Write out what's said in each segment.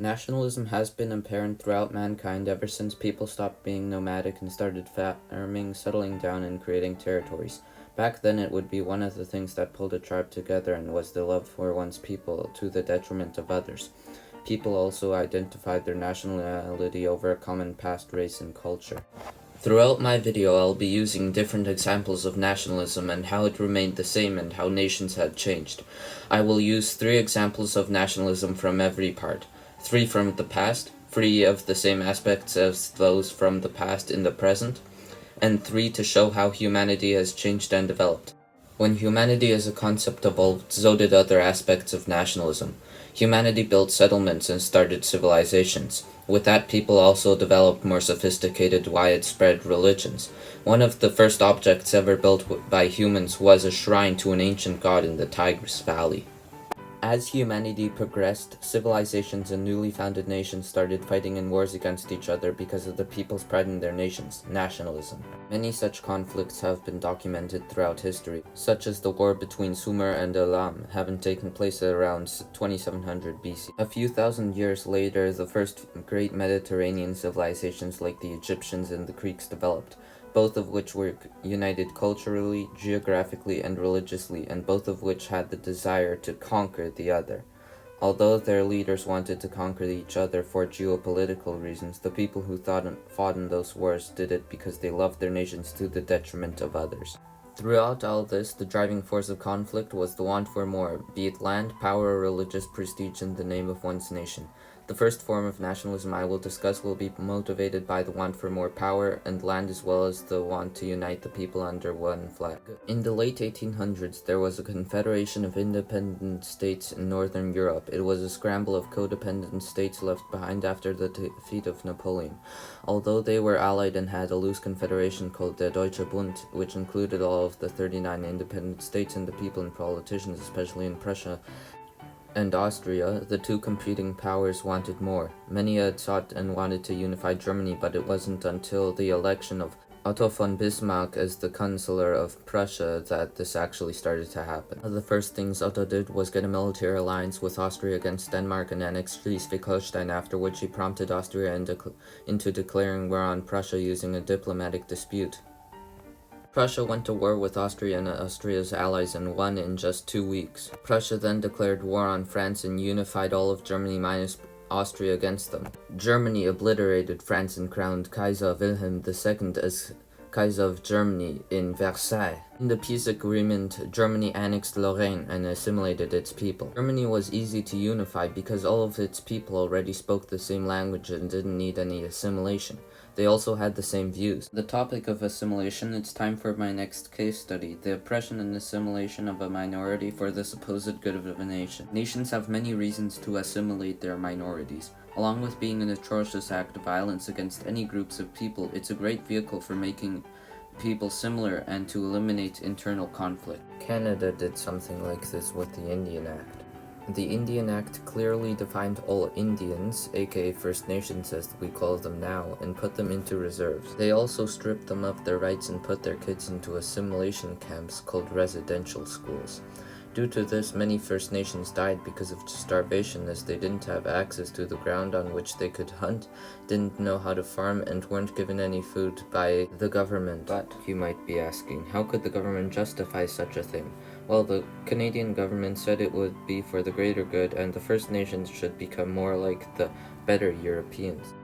Nationalism has been apparent throughout mankind ever since people stopped being nomadic and started farming, settling down, and creating territories. Back then, it would be one of the things that pulled a tribe together and was the love for one's people to the detriment of others. People also identified their nationality over a common past, race, and culture. Throughout my video, I'll be using different examples of nationalism and how it remained the same and how nations had changed. I will use 3 examples of nationalism from every part. 3 from the past, 3 of the same aspects as those from the past in the present, and 3 to show how humanity has changed and developed. When humanity as a concept evolved, so did other aspects of nationalism. Humanity built settlements and started civilizations. With that, people also developed more sophisticated, widespread religions. One of the first objects ever built by humans was a shrine to an ancient god in the Tigris Valley. As humanity progressed, civilizations and newly founded nations started fighting in wars against each other because of the people's pride in their nations, nationalism. Many such conflicts have been documented throughout history, such as the war between Sumer and Elam, having taken place at around 2700 BC. A few thousand years later, the first great Mediterranean civilizations like the Egyptians and the Greeks developed, both of which were united culturally, geographically, and religiously, and both of which had the desire to conquer the other. Although their leaders wanted to conquer each other for geopolitical reasons, the people who fought in those wars did it because they loved their nations to the detriment of others. Throughout all this, the driving force of conflict was the want for more, be it land, power, or religious prestige in the name of one's nation. The first form of nationalism I will discuss will be motivated by the want for more power and land, as well as the want to unite the people under one flag. In the late 1800s, there was a confederation of independent states in Northern Europe. It was a scramble of codependent states left behind after the defeat of Napoleon. Although they were allied and had a loose confederation called the Deutsche Bund, which included all of the 39 independent states and the people and politicians, especially in Prussia and Austria, the two competing powers wanted more. Many had sought and wanted to unify Germany, but it wasn't until the election of Otto von Bismarck as the Chancellor of Prussia that this actually started to happen. One of the first things Otto did was get a military alliance with Austria against Denmark and annex Schleswig-Holstein, after which he prompted Austria into declaring war on Prussia using a diplomatic dispute. Prussia went to war with Austria and Austria's allies and won in just 2 weeks. Prussia then declared war on France and unified all of Germany minus Austria against them. Germany obliterated France and crowned Kaiser Wilhelm II as Kaiser of Germany in Versailles. In the peace agreement, Germany annexed Lorraine and assimilated its people. Germany was easy to unify because all of its people already spoke the same language and didn't need any assimilation. They also had the same views. The topic of assimilation, it's time for my next case study, the oppression and assimilation of a minority for the supposed good of a nation. Nations have many reasons to assimilate their minorities. Along with being an atrocious act of violence against any groups of people, it's a great vehicle for making people similar and to eliminate internal conflict. Canada did something like this with the Indian Act. The Indian Act clearly defined all Indians, aka First Nations as we call them now, and put them into reserves. They also stripped them of their rights and put their kids into assimilation camps called residential schools. Due to this, many First Nations died because of starvation, as they didn't have access to the ground on which they could hunt, didn't know how to farm, and weren't given any food by the government. But, you might be asking, how could the government justify such a thing? Well, the Canadian government said it would be for the greater good, and the First Nations should become more like the better Europeans.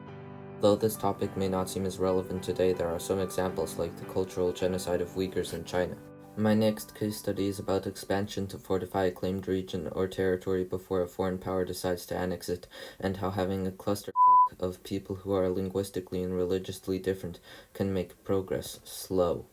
Though this topic may not seem as relevant today, there are some examples like the cultural genocide of Uyghurs in China. My next case study is about expansion to fortify a claimed region or territory before a foreign power decides to annex it, and how having a clusterfuck of people who are linguistically and religiously different can make progress slow.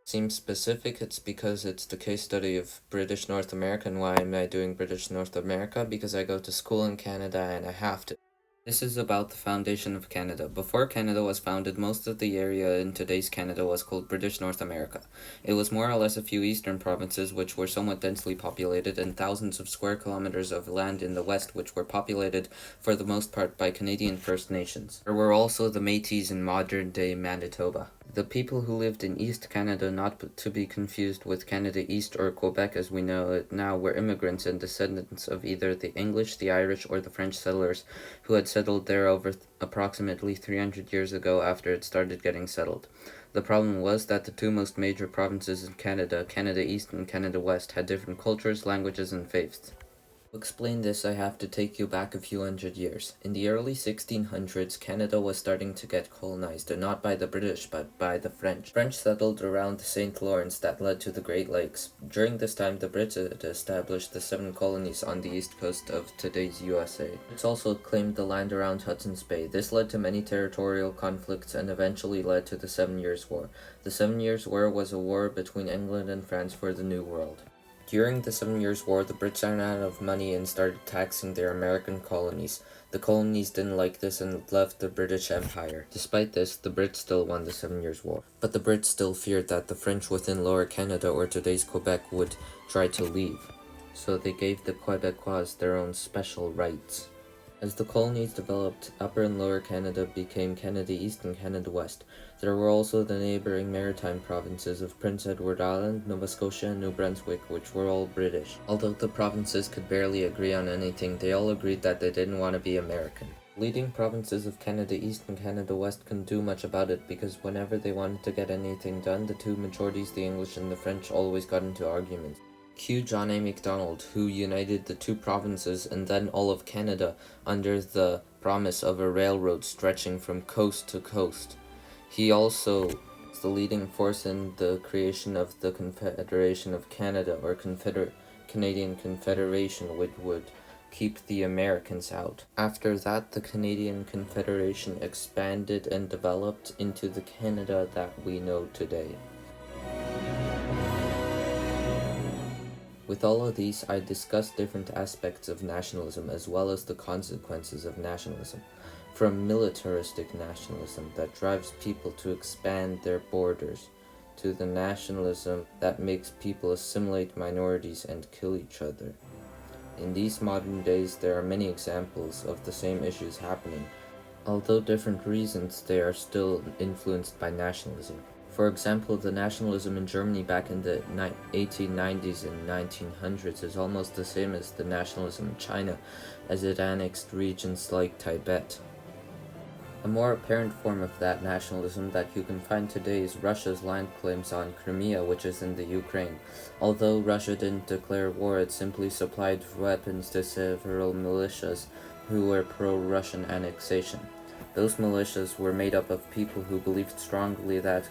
Seems specific, it's because it's the case study of British North America. And why am I doing British North America? Because I go to school in Canada and I have to. This is about the foundation of Canada. Before Canada was founded, most of the area in today's Canada was called British North America. It was more or less a few eastern provinces which were somewhat densely populated, and thousands of square kilometers of land in the west which were populated for the most part by Canadian First Nations. There were also the Métis in modern-day Manitoba. The people who lived in East Canada, not to be confused with Canada East or Quebec as we know it now, were immigrants and descendants of either the English, the Irish, or the French settlers who had settled there over approximately 300 years ago after it started getting settled. The problem was that the two most major provinces in Canada, Canada East and Canada West, had different cultures, languages, and faiths. To explain this, I have to take you back a few hundred years. In the early 1600s, Canada was starting to get colonized, and not by the British, but by the French. French settled around the St. Lawrence that led to the Great Lakes. During this time, the Brits had established the 7 colonies on the east coast of today's USA. It's also claimed the land around Hudson's Bay. This led to many territorial conflicts and eventually led to the 7 Years' War. The 7 Years' War was a war between England and France for the New World. During the 7 Years' War, the Brits ran out of money and started taxing their American colonies. The colonies didn't like this and left the British Empire. Despite this, the Brits still won the 7 Years' War. But the Brits still feared that the French within Lower Canada, or today's Quebec, would try to leave. So they gave the Quebecois their own special rights. As the colonies developed, Upper and Lower Canada became Canada East and Canada West. There were also the neighbouring maritime provinces of Prince Edward Island, Nova Scotia, and New Brunswick, which were all British. Although the provinces could barely agree on anything, they all agreed that they didn't want to be American. Leading provinces of Canada East and Canada West couldn't do much about it because whenever they wanted to get anything done, the two majorities, the English and the French, always got into arguments. Cue John A. Macdonald, who united the two provinces and then all of Canada under the promise of a railroad stretching from coast to coast. He also was the leading force in the creation of the Confederation of Canada, or Canadian Confederation, which would keep the Americans out. After that, the Canadian Confederation expanded and developed into the Canada that we know today. With all of these, I discussed different aspects of nationalism as well as the consequences of nationalism. From militaristic nationalism that drives people to expand their borders, to the nationalism that makes people assimilate minorities and kill each other. In these modern days, there are many examples of the same issues happening. Although different reasons, they are still influenced by nationalism. For example, the nationalism in Germany back in the 1890s and 1900s is almost the same as the nationalism in China, as it annexed regions like Tibet. A more apparent form of that nationalism that you can find today is Russia's land claims on Crimea, which is in the Ukraine. Although Russia didn't declare war, it simply supplied weapons to several militias who were pro-Russian annexation. Those militias were made up of people who believed strongly that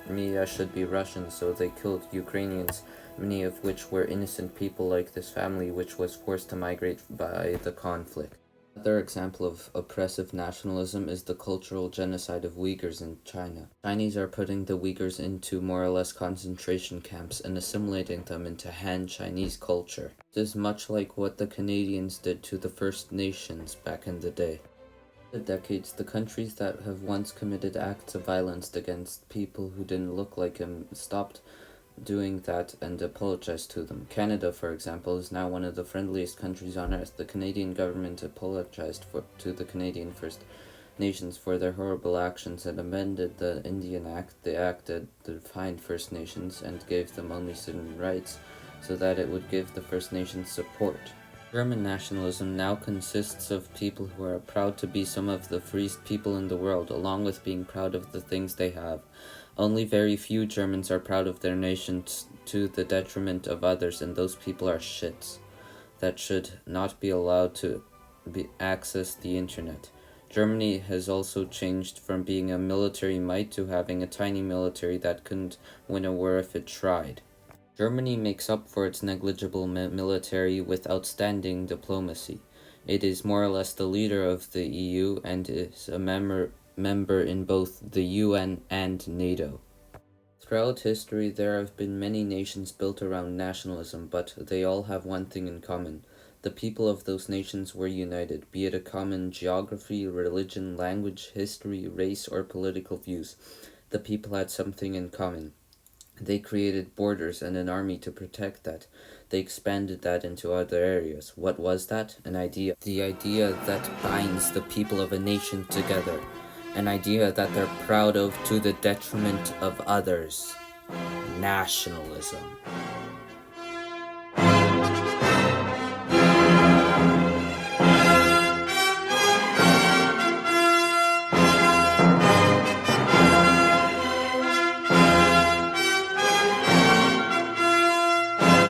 Crimea should be Russian, so they killed Ukrainians, many of which were innocent people like this family, which was forced to migrate by the conflict. Another example of oppressive nationalism is the cultural genocide of Uyghurs in China. Chinese are putting the Uyghurs into more or less concentration camps and assimilating them into Han Chinese culture. This is much like what the Canadians did to the First Nations back in the day. For decades, the countries that have once committed acts of violence against people who didn't look like him stopped doing that and apologized to them. Canada, for example, is now one of the friendliest countries on earth. The Canadian government apologized to the Canadian First Nations for their horrible actions and amended the Indian Act, the act that defined First Nations and gave them only certain rights, so that it would give the First Nations support. German nationalism now consists of people who are proud to be some of the freest people in the world, along with being proud of the things they have. Only very few Germans are proud of their nation to the detriment of others, and those people are shits that should not be allowed to access the internet. Germany has also changed from being a military might to having a tiny military that couldn't win a war if it tried. Germany makes up for its negligible military with outstanding diplomacy. It is more or less the leader of the EU and is a member in both the UN and NATO. Throughout history, there have been many nations built around nationalism, but they all have one thing in common. The people of those nations were united, be it a common geography, religion, language, history, race, or political views. The people had something in common. They created borders and an army to protect that. They expanded that into other areas. What was that? An idea. The idea that binds the people of a nation together. an idea that they're proud of to the detriment of others. Nationalism.